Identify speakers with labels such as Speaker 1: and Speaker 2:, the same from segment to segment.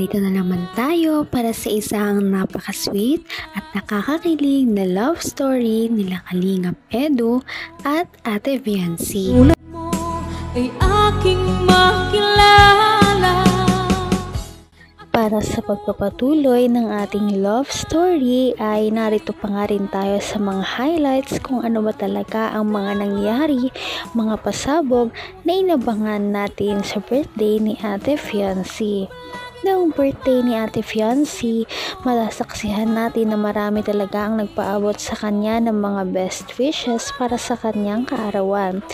Speaker 1: Narito na naman tayo para sa isang napaka-sweet at nakakakilig na love story nila Kalingap Edu at Ate Viancy.
Speaker 2: Tulad mo ay aking makilala.
Speaker 1: Para sa pagpapatuloy ng ating love story ay narito pa nga rin tayo sa mga highlights kung ano ba talaga ang mga nangyari, mga pasabog na inabangan natin sa birthday ni Ate Viancy. Noong birthday ni Ate Viancy, malasaksihan natin na marami talaga ang nagpaabot sa kanya ng mga best wishes para sa kanyang kaarawan.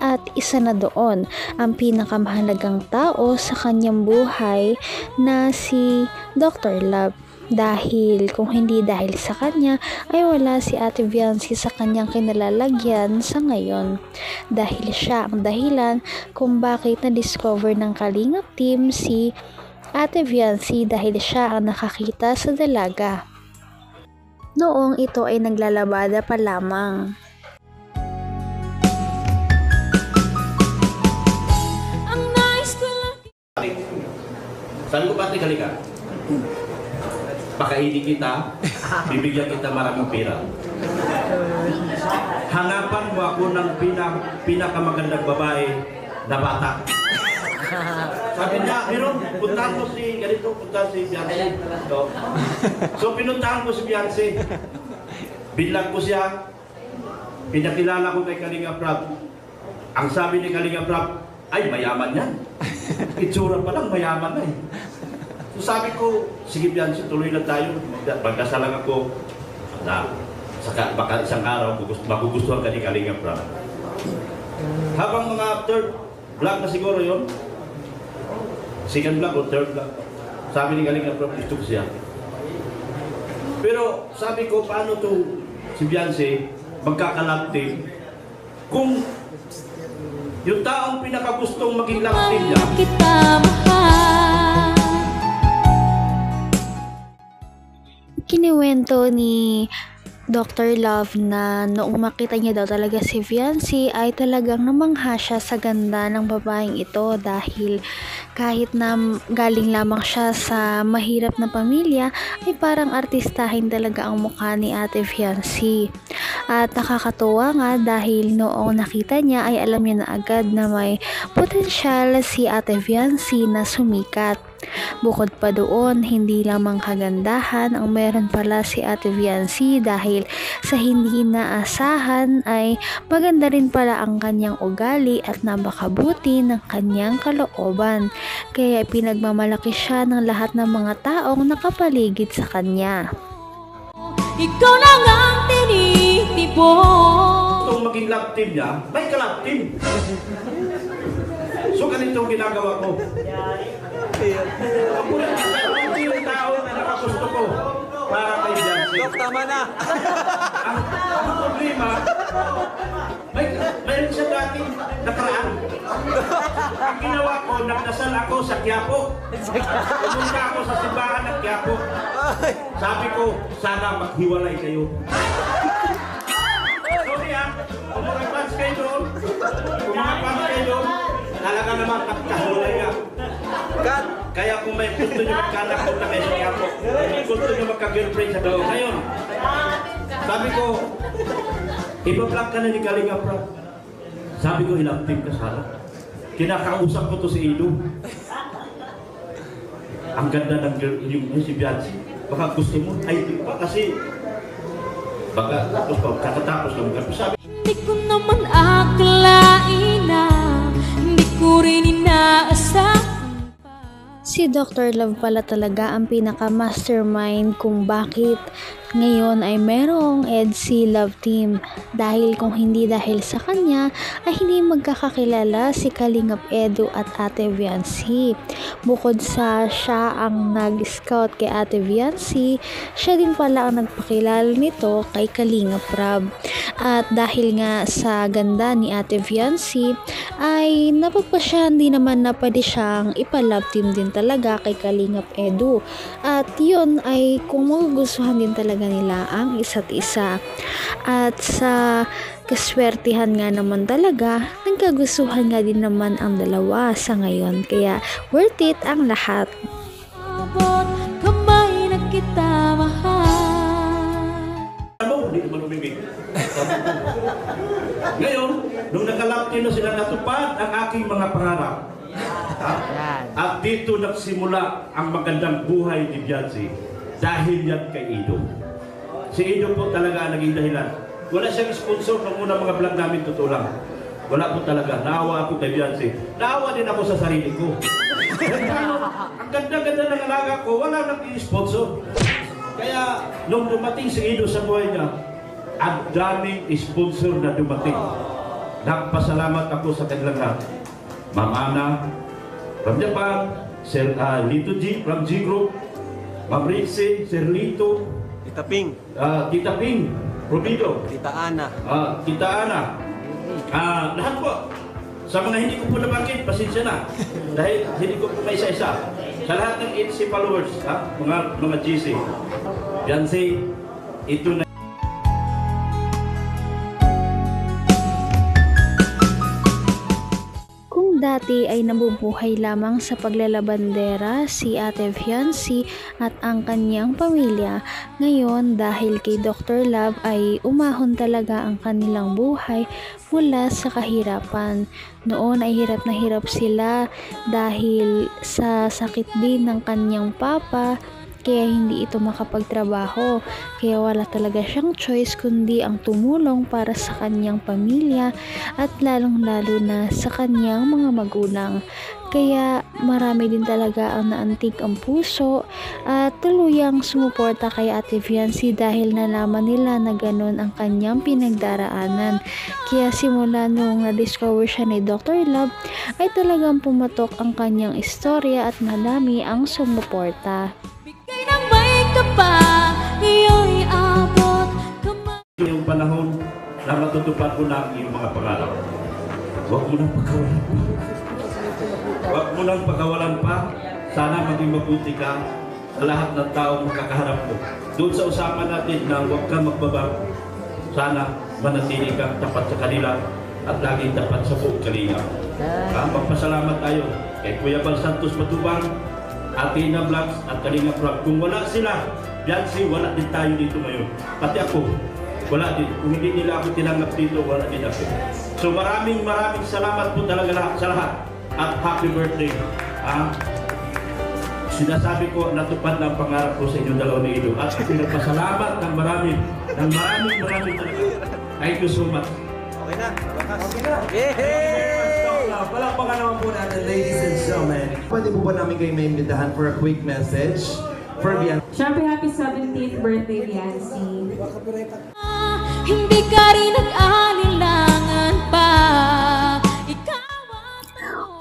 Speaker 1: At isa na doon, ang pinakamahalagang tao sa kanyang buhay na si Dr. Love. Dahil kung hindi dahil sa kanya ay wala si Ate Viancy sa kanyang kinalalagyan sa ngayon. Dahil siya ang dahilan kung bakit na-discover ng Kalingap team si Ate Viancy dahil siya ang nakakita sa dalaga. Noong ito ay naglalabada pa lamang.
Speaker 2: Ang nais ko lang.
Speaker 3: Saan ko pati kalika? Pakainin kita, bibigyan kita maraming pera. Hanapan mo ako ng pinakamagandang babae na bata. Sabi niya, pero puntahan mo si ganito, puntahan si Viancy. So pinuntahan ko si Viancy. Binlag ko siya. Pinakilala ko kay Kalingap Rab. Ang sabi ni Kalingap Rab, ay mayaman yan. Itsura pa lang, mayaman na eh. So sabi ko, sige Viancy, tuloy lang tayo. Magkasalang ako na baka isang araw magugustuhan ka ni Kalingap Rab. Habang mga third vlog na siguro yon, second vlog o third vlog, sabi ni Kalingap Rab, gusto ko siya. Pero sabi ko, paano to si Viancy magkakalaptin kung yung taong pinakagustong maging laptin niya
Speaker 2: Kita mahal.
Speaker 1: Kiniwento ni Dr. Love na noong makita niya daw talaga si Viancy ay talagang namangha siya sa ganda ng babaeng ito dahil kahit na galing lamang siya sa mahirap na pamilya ay parang artistahin talaga ang mukha ni Ate Viancy. At nakakatuwa nga dahil noong nakita niya ay alam niya na agad na may potensyal si Ate Viancy na sumikat. Bukod pa doon, hindi lamang kagandahan ang meron pala si Ate Viancy dahil sa hindi inaasahan ay maganda rin pala ang kanyang ugali at napakabuti ng kanyang kalooban. Kaya pinagmamalaki siya ng lahat ng mga taong nakapaligid sa kanya.
Speaker 2: Ikaw lang ang tinitipon.
Speaker 3: kung maging love team niya, may ka-love team. So ganito ang ginagawa ko. Ako yung tao na nakagusto ko para kay Viancy.
Speaker 4: Dok, tama na.
Speaker 3: Ang problema, mayroon siya dating nakaraan. Ang ginawa ko, nagdasal ako sa Quiapo. Pumunta ako sa simbahan ng Quiapo. Sabi ko, sana maghiwalay kayo. Sorry kung mga fans kayo doon, talaga naman magkahiwalay ka. Kaya kung may gusto nyo magkanak, punta kayo sa Quiapo. Gusto nyo magka-girlfriend sa doon. Ngayon, sabi ko, iba-vlog ka na ni Kalingap Rab. Sabi ko, ilang team ka sana. Kinakausap ko to si Edu. Ang ganda ng girl, yung si Viancy. Baka gusto mo, ay di ba? Kasi, baka tapos pa, kakatapos lang. Sabi,
Speaker 2: Hindi ko naman akalain na hindi ko rin inaasahan.
Speaker 1: Si Dr. Love pala talaga ang pinaka-mastermind kung bakit ngayon ay merong EDC Love Team. Dahil kung hindi dahil sa kanya ay hindi magkakakilala si Kalingap Edu at Ate Viancy. Bukod sa siya ang nag-scout kay Ate Viancy, siya din pala ang nagpakilala nito kay Kalingap Rab. At dahil nga sa ganda ni Ate Viancy ay napagpasyahan din naman na pwede siyang ipa-love team din talaga kay Kalingap Edu. At yun ay kung magugustuhan din talaga nila ang isa't isa. At sa kaswertihan nga naman talaga, nagkagustuhan nga din naman ang dalawa sa ngayon. Kaya worth it ang lahat.
Speaker 2: abot kamay na kita mahal.
Speaker 3: Hindi naman umibig. Ngayon, nung nakalapti na sila, natupad ang aking mga pangarap. At dito nagsimula ang magandang buhay ni Beyonce dahil yan kay Ido. Si Ido po talaga ang naging dahilan. Wala siyang sponsor ng unang mga vlog namin, totoo lang. Wala po talaga. Naawa ako kay Beyonce. Naawa din ako sa sarili ko. Ang ganda-ganda ng alaga ko, wala nang i-sponsor. Kaya nung dumating si Ido sa buhay niya, ang daming sponsor na dumating. Nagpasalamat ako sa kanilang lahat. Ma'am Ana from Japan, Sir Lito G from G Group, Ma'am Ritzy, Sir Lito,
Speaker 4: Tita Ping,
Speaker 3: Tita Ping, Provido,
Speaker 4: Tita Ana,
Speaker 3: Tita Ana, lahat po. Sa mga hindi ko po nabanggit, pasensya na. Dahil hindi ko po may isa-isa. Sa lahat ng 80 followers, mga GC. Beyonce, ito na.
Speaker 1: Dati ay nabubuhay lamang sa paglalabandera si Ate Beyonce at ang kanyang pamilya. Ngayon dahil kay Dr. Love ay umahon talaga ang kanilang buhay mula sa kahirapan. Noon ay hirap na hirap sila dahil sa sakit din ng kanyang papa. Kaya hindi ito makapagtrabaho. Kaya wala talaga siyang choice kundi ang tumulong para sa kanyang pamilya at lalong-lalo na sa kanyang mga magulang. Kaya marami din talaga ang naantig ang puso at tuluyang sumuporta kay Ate Beyonce dahil nalaman nila na ganun ang kanyang pinagdaraanan. Kaya simula nung na-discover siya ni Dr. Love ay talagang pumatok ang kanyang istorya at madami ang sumuporta.
Speaker 3: Yung panahon na matutupad ko na ang iyong mga pangarap. Huwag mo nang pagkawalan pa. Huwag mo nang pagkawalan pa. Sana maging mabuti ka sa lahat ng taong makakaharap mo. Doon sa usapan natin na huwag kang magbabago. Sana manatili kang tapat sa kanila at laging tapat sa buong kalinga. Magpasalamat tayo kay Kuya Bal Santos Matubang, Athena Vlogs at Kalinga Vlog. Kung wala sila, Beyonce, wala din tayo dito ngayon. Pati ako, wala din. Kung hindi nila ako tinanggap dito, wala din ako. So maraming salamat po talaga sa lahat. At happy birthday. Sinasabi ko, natupad na ang pangarap ko sa inyong dalawa ni Ido. At pinagpasalamat ng maraming talaga. Thank you so much.
Speaker 4: Okay na. Okay na.
Speaker 5: Palakpakan naman po natin, ladies and gentlemen. Pwede po ba namin kayo may imbitahan for a quick message for Beyonce?
Speaker 6: Siyempre, happy 17th birthday, Beyonce.
Speaker 2: Hindi ka rin nag-alinlangan pa.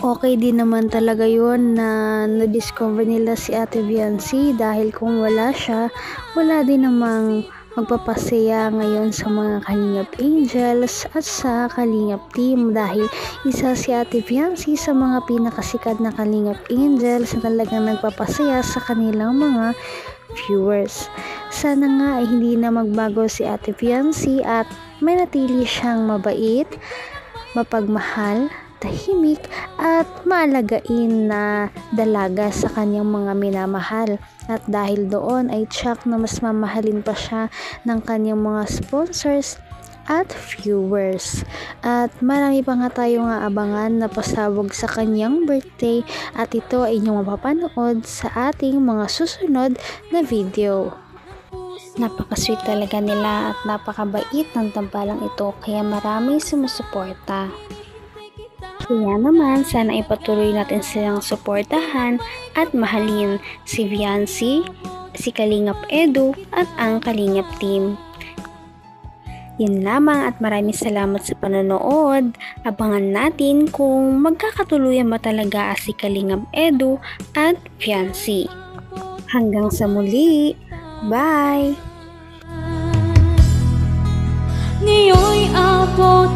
Speaker 1: Okay din naman talaga yun na na-discover nila si Ate Beyonce dahil kung wala siya, wala din namang magpapasaya ngayon sa mga Kalingap Angels at sa Kalingap Team dahil isa si Ate Beyonce sa mga pinakasikat na Kalingap Angels na talagang nagpapasaya sa kanilang mga viewers. Sana nga ay hindi na magbago si Ate Beyonce at manatili siyang mabait, mapagmahal, tahimik at maalagain na dalaga sa kanyang mga minamahal. At dahil doon ay tsak na mas mamahalin pa siya ng kanyang mga sponsors at viewers. At marami pa nga tayo nga abangan na pasabog sa kanyang birthday at ito ay inyong mapapanood sa ating mga susunod na video. Napaka-sweet talaga nila at napakabait ng tambalang ito kaya marami sumusuporta. Kaya naman, sana ipatuloy natin silang suportahan at mahalin si Beyonce, si Kalingap Edu at ang Kalingap Team. Yun lamang at maraming salamat sa panonood. Abangan natin kung magkakatuluyan ba talaga si Kalingap Edu at Beyonce. Hanggang sa muli. Bye!
Speaker 2: Ngayon'y abot